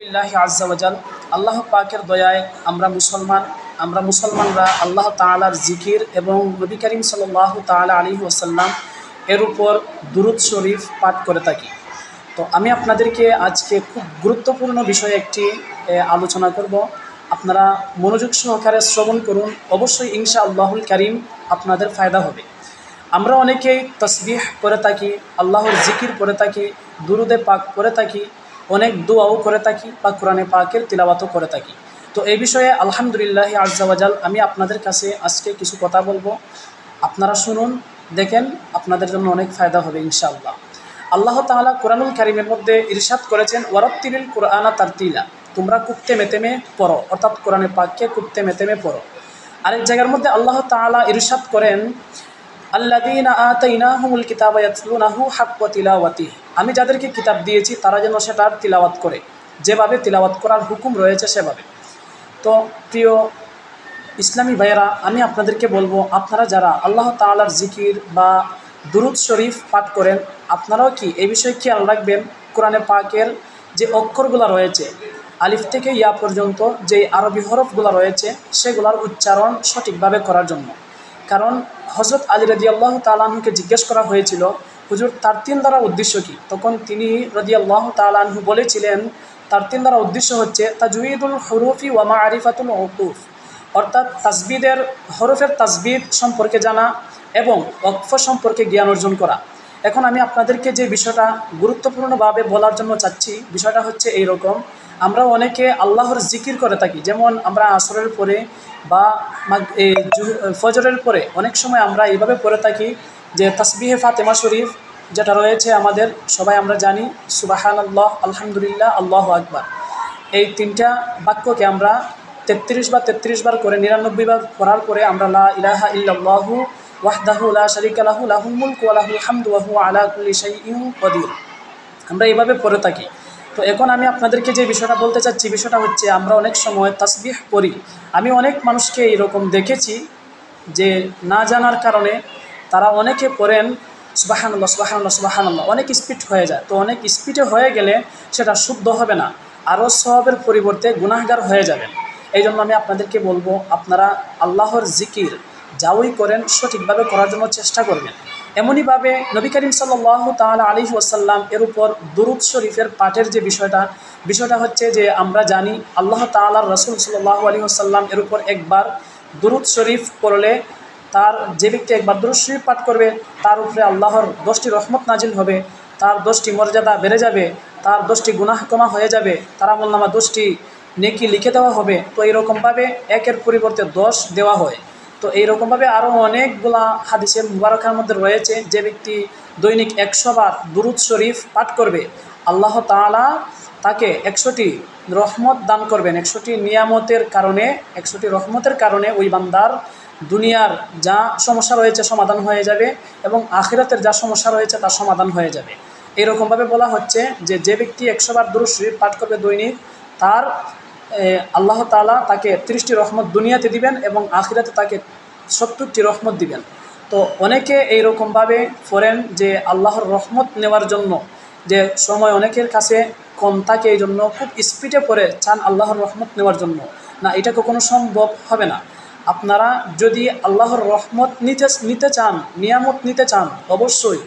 আল্লাহি আজ্জা ওয়াজাল আল্লাহ পাকের দয়ায় আমরা মুসলমানরা আল্লাহ তাআলার জিকির এবং নবী করিম সাল্লাল্লাহু তাআলা আলাইহি ওয়াসাল্লাম এর উপর দুরূদ শরীফ পাঠ করে থাকি। তো আমি আপনাদেরকে আজকে খুব গুরুত্বপূর্ণ বিষয়ে একটি আলোচনা করব। আপনারা মনোযোগ সহকারে শ্রবণ করুন, অবশ্যই ইনশাআল্লাহুল কারীম আপনাদের ফায়দা হবে। আমরা অনেকেই তাসবিহ করে থাকি, আল্লাহর জিকির করে থাকি, দুরুদে পাক করে থাকি, অনেক দোয়াও করে থাকি বা কোরআনে পাকের তিলাওয়াতও করে থাকি। তো এই বিষয়ে আলহামদুলিল্লাহ আজ্জা ওয়াজাল আমি আপনাদের কাছে আজকে কিছু কথা বলবো। আপনারা শুনুন, দেখেন, আপনাদের জন্য অনেক ফায়দা হবে ইনশাআল্লাহ। আল্লাহ তাআলা কোরআনুল কারীমের মধ্যে ইরশাদ করেছেন, ওয়ারাত্তিলিল কুরআনা তারতিলা, তোমরা কুপ্তে মেতেমে পড়ো, অর্থাৎ কোরআনে পাককে কুপ্তে মেতেমে পড়ো। আরেক জায়গার মধ্যে আল্লাহ তাআলা ইরশাদ করেন, আল্লাযীনা আতাইনাহুমুল কিতাবা ইয়াতলুনাহু হাক্কা তিলাওয়াতিহি, আমি যাদেরকে কিতাব দিয়েছি তারা যেন সেটার তিলাওয়াত করে, যেভাবে তিলাওয়াত করার হুকুম রয়েছে সেভাবে। তো প্রিয় ইসলামী ভাইয়েরা, আমি আপনাদেরকে বলবো, আপনারা যারা আল্লাহ তাআলার জিকির বা দুরূদ শরীফ পাঠ করেন, আপনারাও কি এই বিষয়ে খেয়াল রাখবেন, কোরআনে পাকের যে অক্ষরগুলো রয়েছে আলিফ থেকে ইয়া পর্যন্ত যে আরবি হরফগুলো রয়েছে সেগুলোর উচ্চারণ সঠিকভাবে করার জন্য। কারণ হযরত আলী রাদিয়াল্লাহু তাআলা আনহুকে জিজ্ঞেস করা হয়েছিল, হুজুর তারতিল দ্বারা উদ্দেশ্য কী? তখন তিনি রাদিয়াল্লাহু তাআলা আনহু বলেছিলেন, তারতিল দ্বারা উদ্দেশ্য হচ্ছে তাজউইদুল হুরুফি ওয়া মাআরিফাতুল উকুফ, অর্থাৎ তাসবিদের হরফের তাসবিদ সম্পর্কে জানা এবং ওকফ সম্পর্কে জ্ঞান অর্জন করা। এখন আমি আপনাদেরকে যে বিষয়টা গুরুত্বপূর্ণভাবে বলার জন্য চাচ্ছি, বিষয়টা হচ্ছে এই রকম, আমরা অনেকে আল্লাহর জিকির করে থাকি, যেমন আমরা আসরের পরে বা ফজরের পরে অনেক সময় আমরা এইভাবে পড়ে থাকি যে তাসবিহে ফাতেমা শরীফ যেটা রয়েছে আমাদের সবাই আমরা জানি, সুবহানাল্লাহ, আলহামদুলিল্লাহ, আল্লাহু আকবার, এই তিনটা বাক্যকে আমরা 33 বার করে 99 বার পড়ার পরে আমরা লা ইলাহা ইল্লাল্লাহু ওয়াহদাহু লা শারীকা লাহু লাহুল মুলকু ওয়া লাহুল হামদু ওয়া হুয়া আলা কুল্লি শাইইন কাদির, আমরা এইভাবে পড়ে থাকি। তো এখন আমি আপনাদেরকে যে বিষয়টা বলতে চাচ্ছি, বিষয়টা হচ্ছে আমরা অনেক সময় তাসবিহ পড়ি। আমি অনেক মানুষকে এরকম দেখেছি যে না জানার কারণে তারা অনেকে পড়েন সুবহানাল্লাহ সুবহানাল্লাহ সুবহানাল্লাহ, অনেক স্পিড হয়ে যায়। তো অনেক স্পিডে হয়ে গেলে সেটা শুদ্ধ হবে না, আরও সওয়াবের পরিবর্তে গুনাহগার হয়ে যাবেন। এই জন্য আমি আপনাদেরকে বলবো, আপনারা আল্লাহর জিকির যাওই করেন সঠিকভাবে করার জন্য চেষ্টা করবেন। এমনইভাবে নবী করিম সাল্লাল্লাহু তাআলা আলাইহি ওয়াসাল্লাম এর উপর দুরূদ শরীফের পাঠের যে বিষয়টা হচ্ছে যে আমরা জানি আল্লাহ তাআলার রাসূল সাল্লাল্লাহু আলাইহি ওয়াসাল্লাম এর উপর একবার দুরূদ শরীফ পড়লে তার যে ব্যক্তি একবার দুরূদ শরীফ পাঠ করবে তার উপরে আল্লাহর 10টি রহমত নাজিল হবে, তার 10টি মর্যাদা বেড়ে যাবে, তার 10টি গুনাহ ক্ষমা হয়ে যাবে, তার আমলনামা 10টি নেকি লিখে দেওয়া হবে। তো এইরকমভাবে একের পরিবর্তে 10 দেওয়া হয়। তো এইরকমভাবে আরও অনেকগুলা হাদিসে মুবারকার মধ্যে রয়েছে, যে ব্যক্তি দৈনিক 100 বার দুরূদ শরীফ পাঠ করবে আল্লাহ তাআলা তাকে 100টি রহমত দান করবেন। 100টি নিয়ামতের কারণে, 100টি রহমতের কারণে ওই বান্দার দুনিয়ার যা সমস্যা রয়েছে সমাধান হয়ে যাবে এবং আখিরাতের যা সমস্যা রয়েছে তার সমাধান হয়ে যাবে। এইরকমভাবে বলা হচ্ছে যে যে ব্যক্তি 100 বার দুরূদ শরীফ পাঠ করবে দৈনিক, তার আল্লাহ তাআলা তাকে 30টি রহমত দুনিয়াতে দিবেন এবং আখিরাতে তাকে 70টি রহমত দিবেন। তো অনেকে এইরকমভাবে পড়েন যে আল্লাহর রহমত নেওয়ার জন্য, যে সময় অনেকের কাছে কম থাকে এই জন্য খুব স্পিডে পড়ে চান আল্লাহর রহমত নেওয়ার জন্য। না, এটা কখনো সম্ভব হবে না। আপনারা যদি আল্লাহর রহমত নিতে চান, নিয়ামত নিতে চান, অবশ্যই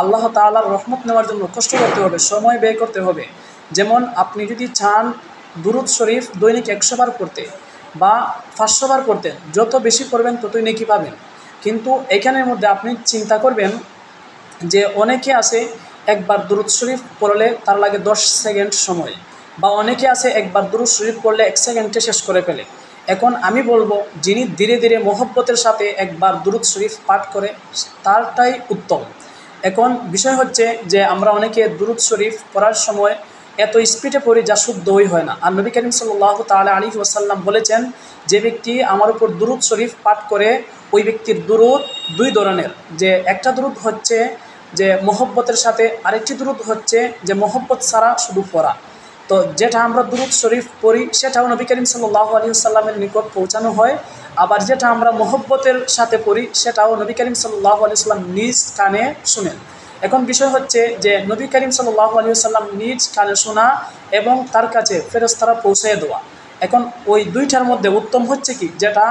আল্লাহ তাআলার রহমত নেওয়ার জন্য কষ্ট করতে হবে, সময় ব্যয় করতে হবে। যেমন আপনি যদি চান দুরূদ শরীফ দৈনিক 100 বার পড়তে বা 500 বার পড়তে, যত বেশি পড়বেন ততই নেকি পাবেন। কিন্তু এখানের মধ্যে আপনি চিন্তা করবেন যে অনেকে আছে একবার দুরূদ শরীফ পড়লে তার লাগে 10 সেকেন্ড সময়, বা অনেকে আছে একবার দুরূদ শরীফ পড়লে 1 সেকেন্ডে শেষ করে ফেলে। এখন আমি বলবো, যিনি ধীরে ধীরে মহব্বতের সাথে একবার দুরূদ শরীফ পাঠ করে তারটাই উত্তম। এখন বিষয় হচ্ছে যে আমরা অনেকে দুরূদ শরীফ পড়ার সময় এত স্পিডে পড়ি যা শুদ্ধই হয় না। আর নবী করিম সাল্লাল্লাহু তাআলা আলাইহি ওয়াসাল্লাম বলেছেন, যে ব্যক্তি আমার উপর দুরূদ শরীফ পাঠ করে ওই ব্যক্তির দুরূদ দুই ধরনের, যে একটা দুরূদ হচ্ছে যে মহব্বতের সাথে, আরেকটি দুরূদ হচ্ছে যে মহব্বত ছাড়া শুধু পড়া। তো যেটা আমরা দুরূদ শরীফ পড়ি সেটাও নবী করিম সাল্লাল্লাহু আলাইহি ওয়াসাল্লামের নিকট পৌঁছানো হয়, আবার যেটা আমরা মহব্বতের সাথে পড়ি সেটাও নবী করিম সাল্লাল্লাহু আলাইহি ওয়াসাল্লাম নিজ কানে শুনেন। এখন বিষয় হচ্ছে যে নবী করিম সাল্লাল্লাহু আলাইহি ওয়াসাল্লাম নিজ কানে শোনা এবং তার কাছে ফেরেশতারা পৌঁছে দেওয়া। এখন ওই দুইটার মধ্যে উত্তম হচ্ছে কি, যেটা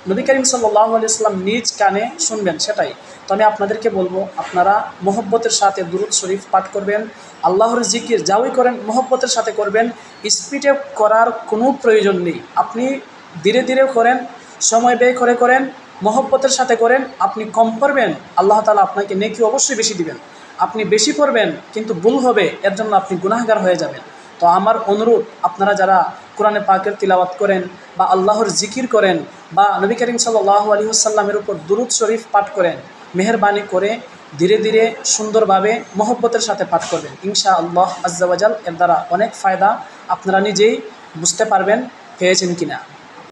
নবী করিম সাল্লাল্লাহু আলাইহি ওয়াসাল্লাম নিজ কানে শুনবেন সেটাই। তো আমি আপনাদেরকে বলবো, আপনারা মহব্বতের সাথে দুরূদ শরীফ পাঠ করবেন, আল্লাহর জিকির যাওই করেন মহব্বতের সাথে করবেন, স্পিডে করার কোনো প্রয়োজন নেই। আপনি ধীরে ধীরে করেন, সময় ব্যয় করে করেন, মহব্বতের সাথে করেন। আপনি কম করবেন, আল্লাহ তাআলা আপনাকে নেকি অবশ্যই বেশি দিবেন। আপনি বেশি করবেন কিন্তু ভুল হবে, এর জন্য আপনি গুনাহগার হয়ে যাবেন। তো আমার অনুরোধ, আপনারা যারা কোরআনে পাকের তিলাওয়াত করেন বা আল্লাহর জিকির করেন বা নবী করিম সাল্লাল্লাহু আলাইহি ওয়াসাল্লামের উপর দুরূদ শরীফ পাঠ করেন, মেহেরবানি করে ধীরে ধীরে সুন্দরভাবে মহব্বতের সাথে পাঠ করবেন। ইনশাআল্লাহ আজ্জা ওয়া জাল এর দ্বারা অনেক ফায়দা আপনারা নিজেই বুঝতে পারবেন, পেয়েছেন কিনা।